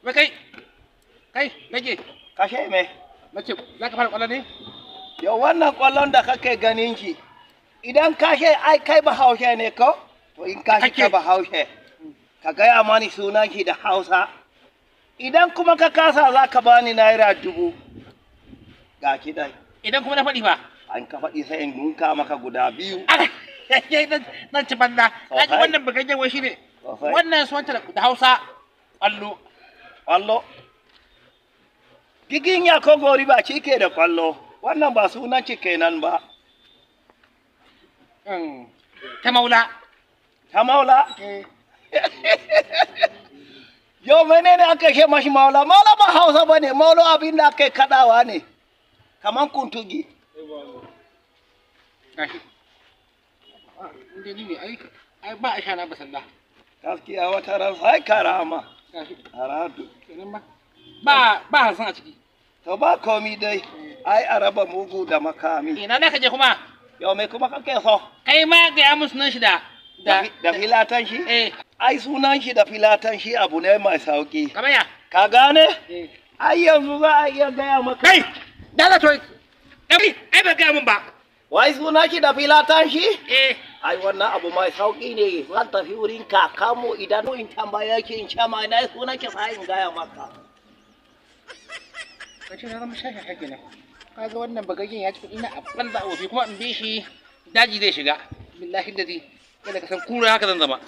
Wai kai nake Kashe me? nace za ka fara kwallo ne? Yau wannan kwallon da kake ganin shi, idan kashe ai kai Bahaushe ne ko? To in kashe ka Bahaushe, ka gaya mani sunan shi da Hausa. Idan kuma ka kasa za ka bani naira 1000. Ga ki dai. Idan kuma na faɗi fa? An ka faɗi sai in dunka maka guda 2. Nan ci banza. Kaji wannan bugaggen wai shine. Wannan sunanta da Hausa kwallo. Kwallo. Gigin ya ko gori ba shi ke da kwallo. Wannan ba sunan ci kenan ba. Ta maula. Ta maula? Yau menene aka ce mashi maula? Maula ba Hausa ba ne, maula abin da aka kaɗawa ne. Kaman kuntugi. Gashi. Inda ni ne ai ba a sha na basalla. Gaskiya wata ran sai karama. Gashi. Aradu. Kenan ba Hassan a ciki. To ba komi dai, ai a raba mugu da makami. Ina da ka je kuma? Yau me kuma kake so? Kai ma ga ya musu nan shi da filatan shi? Eh. Ai sunan shi da filatan shi abu ne mai sauki. Kamar ya? Ka gane? Eh. Ai yanzu za a iya gaya maka. Kai! Dala to. Ai ba gaya min ba. Wai sunan shi da filatan shi? Eh. Ai wannan abu mai sauki ne. Zan tafi wurin kakanmu idan in tambaya ki in ce mai na sunan ki sai in gaya maka. Kace na zama shashi hake nan. Kaga wannan bagagin ya ci kuɗi na a banza a wofi kuma in bi shi daji zai shiga. Billahi ladi kada ka san kura haka zan zama.